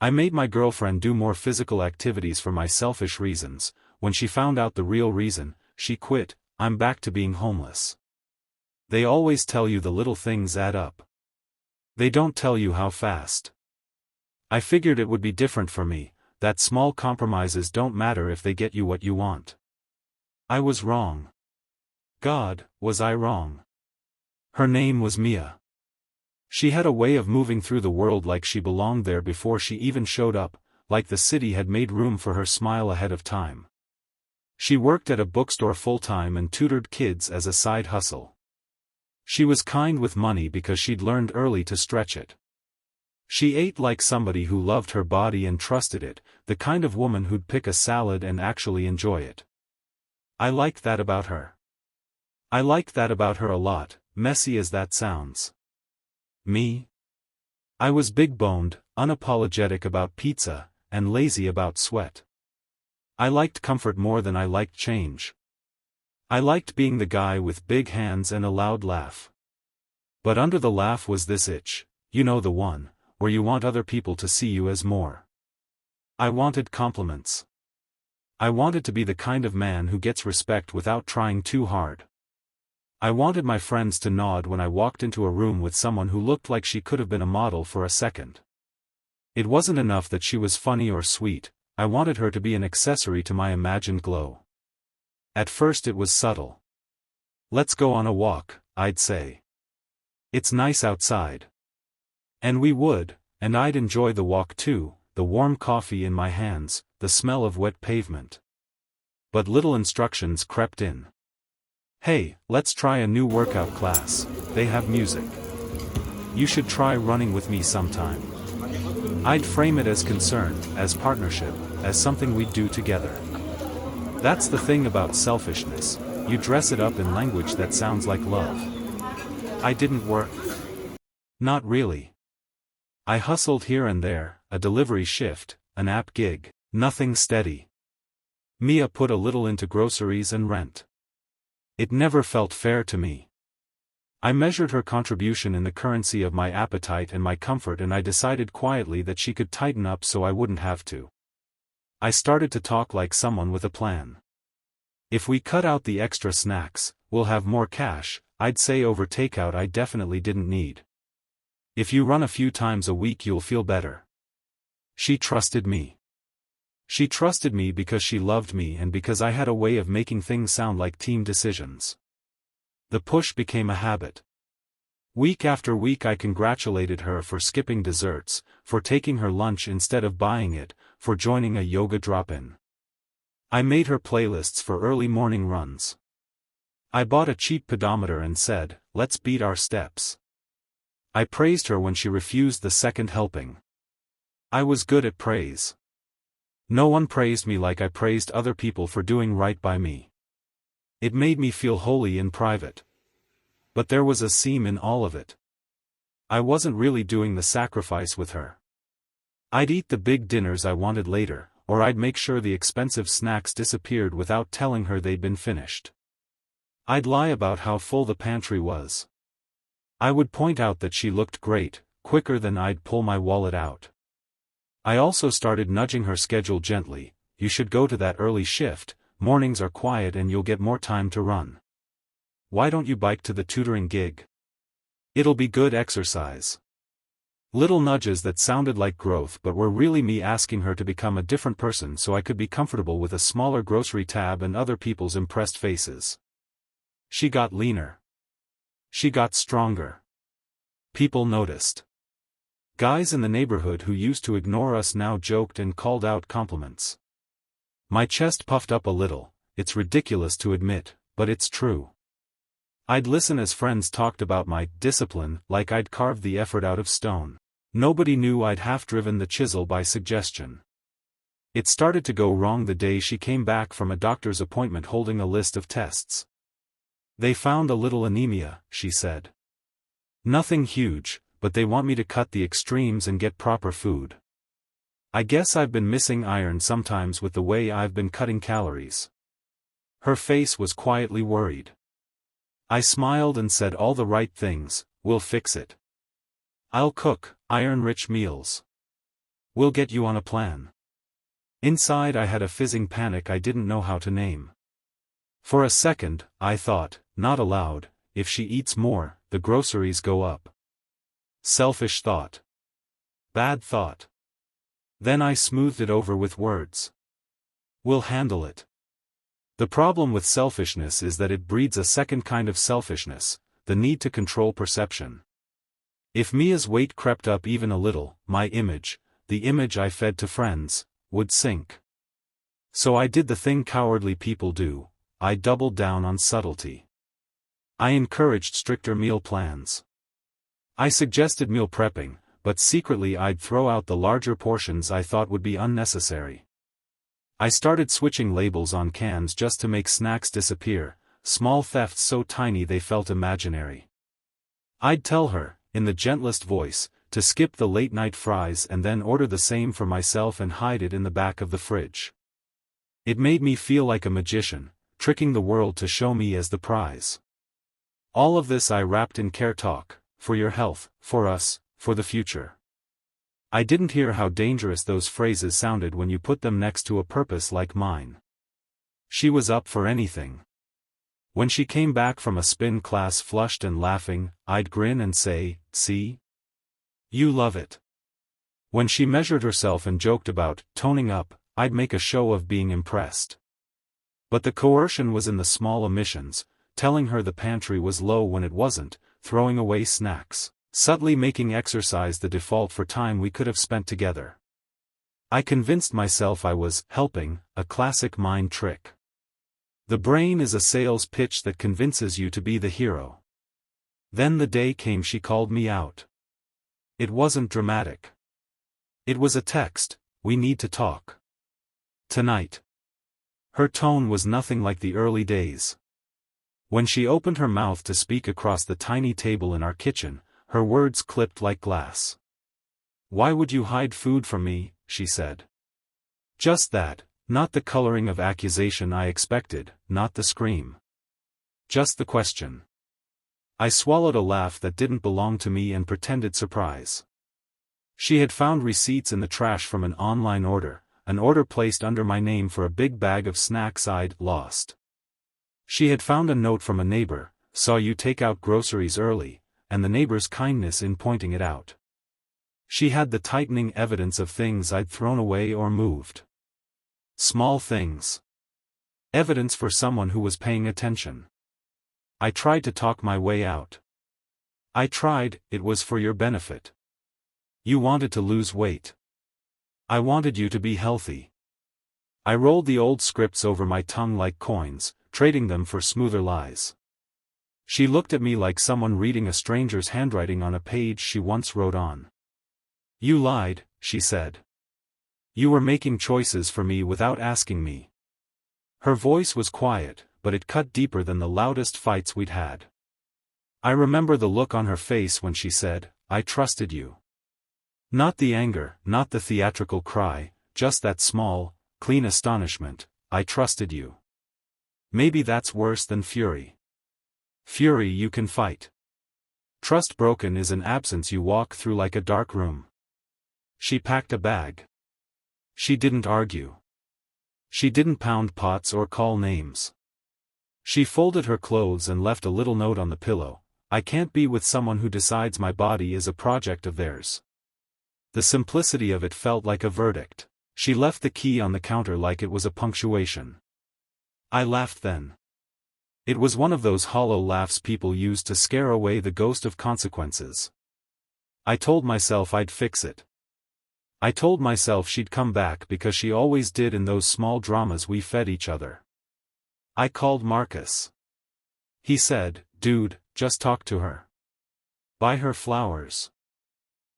I made my girlfriend do more physical activities for my selfish reasons. When she found out the real reason, she quit. I'm back to being homeless. They always tell you the little things add up. They don't tell you how fast. I figured it would be different for me, that small compromises don't matter if they get you what you want. I was wrong. God, was I wrong? Her name was Mia. She had a way of moving through the world like she belonged there before she even showed up, like the city had made room for her smile ahead of time. She worked at a bookstore full-time and tutored kids as a side hustle. She was kind with money because she'd learned early to stretch it. She ate like somebody who loved her body and trusted it, the kind of woman who'd pick a salad and actually enjoy it. I liked that about her. I liked that about her a lot, messy as that sounds. Me? I was big-boned, unapologetic about pizza, and lazy about sweat. I liked comfort more than I liked change. I liked being the guy with big hands and a loud laugh. But under the laugh was this itch, you know the one, where you want other people to see you as more. I wanted compliments. I wanted to be the kind of man who gets respect without trying too hard. I wanted my friends to nod when I walked into a room with someone who looked like she could have been a model for a second. It wasn't enough that she was funny or sweet, I wanted her to be an accessory to my imagined glow. At first it was subtle. Let's go on a walk, I'd say. It's nice outside. And we would, and I'd enjoy the walk too, the warm coffee in my hands, the smell of wet pavement. But little instructions crept in. Hey, let's try a new workout class, they have music. You should try running with me sometime. I'd frame it as concern, as partnership, as something we'd do together. That's the thing about selfishness, you dress it up in language that sounds like love. I didn't work. Not really. I hustled here and there, a delivery shift, an app gig, nothing steady. Mia put a little into groceries and rent. It never felt fair to me. I measured her contribution in the currency of my appetite and my comfort, and I decided quietly that she could tighten up so I wouldn't have to. I started to talk like someone with a plan. If we cut out the extra snacks, we'll have more cash, I'd say over takeout I definitely didn't need. If you run a few times a week you'll feel better. She trusted me. She trusted me because she loved me and because I had a way of making things sound like team decisions. The push became a habit. Week after week I congratulated her for skipping desserts, for taking her lunch instead of buying it, for joining a yoga drop-in. I made her playlists for early morning runs. I bought a cheap pedometer and said, let's beat our steps. I praised her when she refused the second helping. I was good at praise. No one praised me like I praised other people for doing right by me. It made me feel holy in private. But there was a seam in all of it. I wasn't really doing the sacrifice with her. I'd eat the big dinners I wanted later, or I'd make sure the expensive snacks disappeared without telling her they'd been finished. I'd lie about how full the pantry was. I would point out that she looked great, quicker than I'd pull my wallet out. I also started nudging her schedule gently, you should go to that early shift, mornings are quiet and you'll get more time to run. Why don't you bike to the tutoring gig? It'll be good exercise. Little nudges that sounded like growth but were really me asking her to become a different person so I could be comfortable with a smaller grocery tab and other people's impressed faces. She got leaner. She got stronger. People noticed. Guys in the neighborhood who used to ignore us now joked and called out compliments. My chest puffed up a little, it's ridiculous to admit, but it's true. I'd listen as friends talked about my discipline like I'd carved the effort out of stone. Nobody knew I'd half-driven the chisel by suggestion. It started to go wrong the day she came back from a doctor's appointment holding a list of tests. They found a little anemia, she said. Nothing huge, but they want me to cut the extremes and get proper food. I guess I've been missing iron sometimes with the way I've been cutting calories. Her face was quietly worried. I smiled and said all the right things, we'll fix it. I'll cook, iron-rich meals. We'll get you on a plan. Inside I had a fizzing panic I didn't know how to name. For a second, I thought, not aloud, if she eats more, the groceries go up. Selfish thought. Bad thought. Then I smoothed it over with words. We'll handle it. The problem with selfishness is that it breeds a second kind of selfishness, the need to control perception. If Mia's weight crept up even a little, my image, the image I fed to friends, would sink. So I did the thing cowardly people do, I doubled down on subtlety. I encouraged stricter meal plans. I suggested meal prepping, but secretly I'd throw out the larger portions I thought would be unnecessary. I started switching labels on cans just to make snacks disappear, small thefts so tiny they felt imaginary. I'd tell her, in the gentlest voice, to skip the late-night fries and then order the same for myself and hide it in the back of the fridge. It made me feel like a magician, tricking the world to show me as the prize. All of this I wrapped in care talk, for your health, for us, for the future. I didn't hear how dangerous those phrases sounded when you put them next to a purpose like mine. She was up for anything. When she came back from a spin class flushed and laughing, I'd grin and say, "See? You love it." When she measured herself and joked about toning up, I'd make a show of being impressed. But the coercion was in the small omissions, telling her the pantry was low when it wasn't, throwing away snacks, subtly making exercise the default for time we could have spent together. I convinced myself I was helping, a classic mind trick. The brain is a sales pitch that convinces you to be the hero. Then the day came she called me out. It wasn't dramatic. It was a text, "We need to talk. Tonight." Her tone was nothing like the early days. When she opened her mouth to speak across the tiny table in our kitchen, her words clipped like glass. "Why would you hide food from me?" she said. Just that, not the coloring of accusation I expected, not the scream. Just the question. I swallowed a laugh that didn't belong to me and pretended surprise. She had found receipts in the trash from an online order, an order placed under my name for a big bag of snacks I'd lost. She had found a note from a neighbor, "Saw you take out groceries early," and the neighbor's kindness in pointing it out. She had the tightening evidence of things I'd thrown away or moved. Small things. Evidence for someone who was paying attention. I tried to talk my way out. I tried, "It was for your benefit. You wanted to lose weight. I wanted you to be healthy." I rolled the old scripts over my tongue like coins, trading them for smoother lies. She looked at me like someone reading a stranger's handwriting on a page she once wrote on. "You lied," she said. "You were making choices for me without asking me." Her voice was quiet, but it cut deeper than the loudest fights we'd had. I remember the look on her face when she said, "I trusted you." Not the anger, not the theatrical cry, just that small, clean astonishment, "I trusted you." Maybe that's worse than fury. Fury you can fight. Trust broken is an absence you walk through like a dark room. She packed a bag. She didn't argue. She didn't pound pots or call names. She folded her clothes and left a little note on the pillow, "I can't be with someone who decides my body is a project of theirs." The simplicity of it felt like a verdict. She left the key on the counter like it was a punctuation. I laughed then. It was one of those hollow laughs people use to scare away the ghost of consequences. I told myself I'd fix it. I told myself she'd come back because she always did in those small dramas we fed each other. I called Marcus. He said, "Dude, just talk to her. Buy her flowers."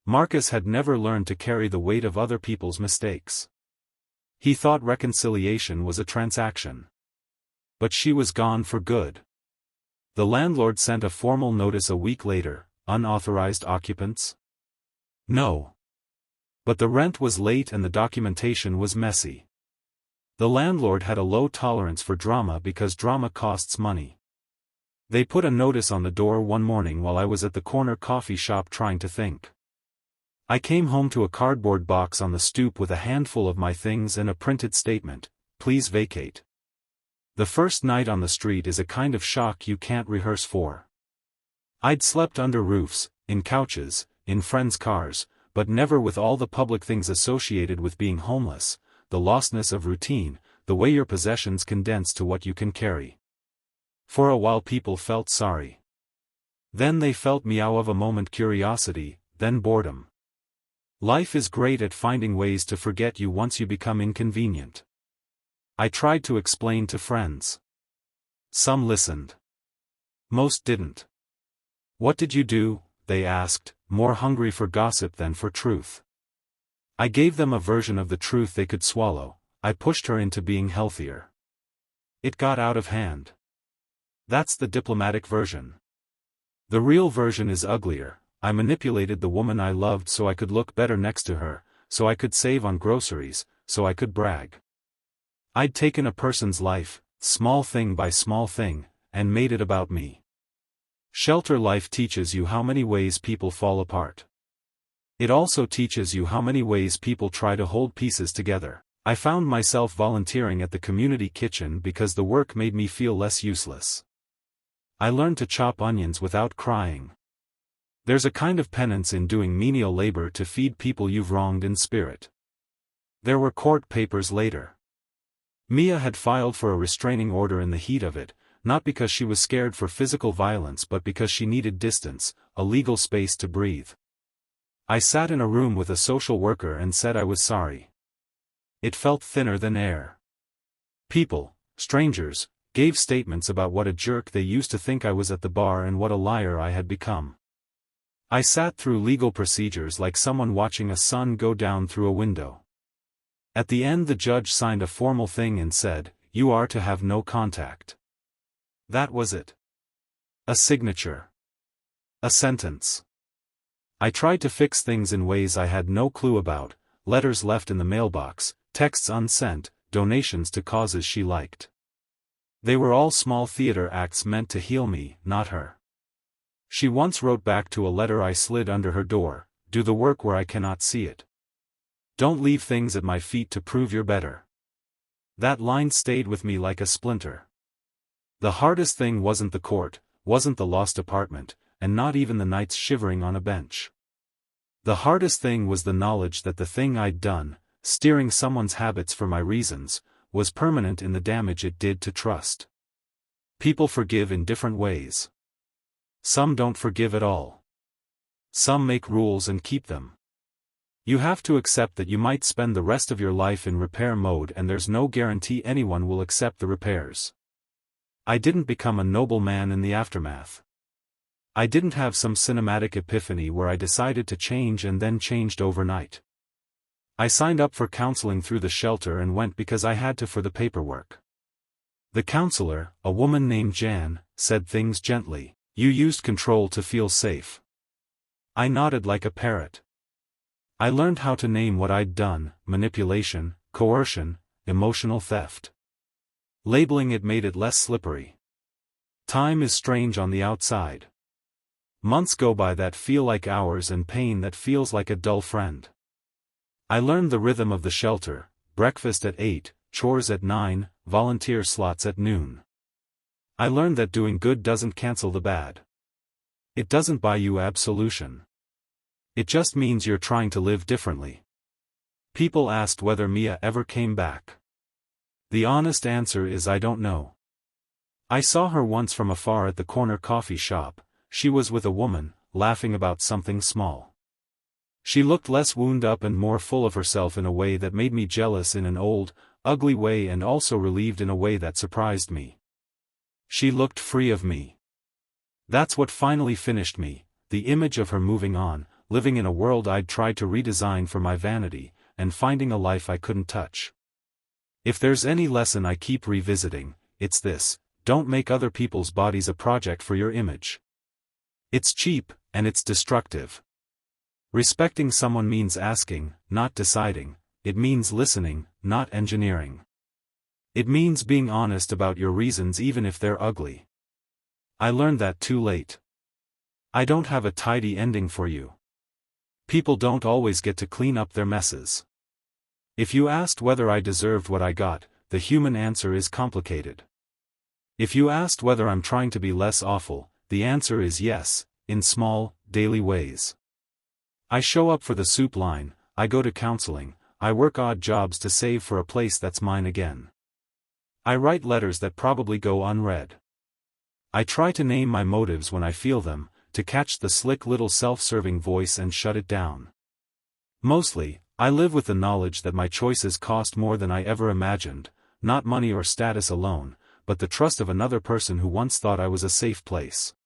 Marcus had never learned to carry the weight of other people's mistakes. He thought reconciliation was a transaction. But she was gone for good. The landlord sent a formal notice a week later, "Unauthorized occupants?" No. But the rent was late and the documentation was messy. The landlord had a low tolerance for drama because drama costs money. They put a notice on the door one morning while I was at the corner coffee shop trying to think. I came home to a cardboard box on the stoop with a handful of my things and a printed statement, "Please vacate." The first night on the street is a kind of shock you can't rehearse for. I'd slept under roofs, in couches, in friends' cars, but never with all the public things associated with being homeless, the lostness of routine, the way your possessions condense to what you can carry. For a while people felt sorry. Then they felt meow of a moment curiosity, then boredom. Life is great at finding ways to forget you once you become inconvenient. I tried to explain to friends. Some listened. Most didn't. "What did you do?" they asked, more hungry for gossip than for truth. I gave them a version of the truth they could swallow. I pushed her into being healthier. It got out of hand. That's the diplomatic version. The real version is uglier. I manipulated the woman I loved so I could look better next to her, so I could save on groceries, so I could brag. I'd taken a person's life, small thing by small thing, and made it about me. Shelter life teaches you how many ways people fall apart. It also teaches you how many ways people try to hold pieces together. I found myself volunteering at the community kitchen because the work made me feel less useless. I learned to chop onions without crying. There's a kind of penance in doing menial labor to feed people you've wronged in spirit. There were court papers later. Mia had filed for a restraining order in the heat of it, not because she was scared for physical violence but because she needed distance, a legal space to breathe. I sat in a room with a social worker and said I was sorry. It felt thinner than air. People, strangers, gave statements about what a jerk they used to think I was at the bar and what a liar I had become. I sat through legal procedures like someone watching a sun go down through a window. At the end the judge signed a formal thing and said, "You are to have no contact." That was it. A signature. A sentence. I tried to fix things in ways I had no clue about, letters left in the mailbox, texts unsent, donations to causes she liked. They were all small theater acts meant to heal me, not her. She once wrote back to a letter I slid under her door, "Do the work where I cannot see it. Don't leave things at my feet to prove you're better." That line stayed with me like a splinter. The hardest thing wasn't the court, wasn't the lost apartment, and not even the nights shivering on a bench. The hardest thing was the knowledge that the thing I'd done, steering someone's habits for my reasons, was permanent in the damage it did to trust. People forgive in different ways. Some don't forgive at all. Some make rules and keep them. You have to accept that you might spend the rest of your life in repair mode and there's no guarantee anyone will accept the repairs. I didn't become a noble man in the aftermath. I didn't have some cinematic epiphany where I decided to change and then changed overnight. I signed up for counseling through the shelter and went because I had to for the paperwork. The counselor, a woman named Jan, said things gently. "You used control to feel safe." I nodded like a parrot. I learned how to name what I'd done: manipulation, coercion, emotional theft. Labeling it made it less slippery. Time is strange on the outside. Months go by that feel like hours and pain that feels like a dull friend. I learned the rhythm of the shelter: breakfast at 8, chores at 9, volunteer slots at noon. I learned that doing good doesn't cancel the bad. It doesn't buy you absolution. It just means you're trying to live differently. People asked whether Mia ever came back. The honest answer is I don't know. I saw her once from afar at the corner coffee shop. She was with a woman, laughing about something small. She looked less wound up and more full of herself in a way that made me jealous in an old, ugly way and also relieved in a way that surprised me. She looked free of me. That's what finally finished me, the image of her moving on, living in a world I'd tried to redesign for my vanity, and finding a life I couldn't touch. If there's any lesson I keep revisiting, it's this: don't make other people's bodies a project for your image. It's cheap, and it's destructive. Respecting someone means asking, not deciding. It means listening, not engineering. It means being honest about your reasons even if they're ugly. I learned that too late. I don't have a tidy ending for you. People don't always get to clean up their messes. If you asked whether I deserved what I got, the human answer is complicated. If you asked whether I'm trying to be less awful, the answer is yes, in small, daily ways. I show up for the soup line, I go to counseling, I work odd jobs to save for a place that's mine again. I write letters that probably go unread. I try to name my motives when I feel them, to catch the slick little self-serving voice and shut it down. Mostly, I live with the knowledge that my choices cost more than I ever imagined, not money or status alone, but the trust of another person who once thought I was a safe place.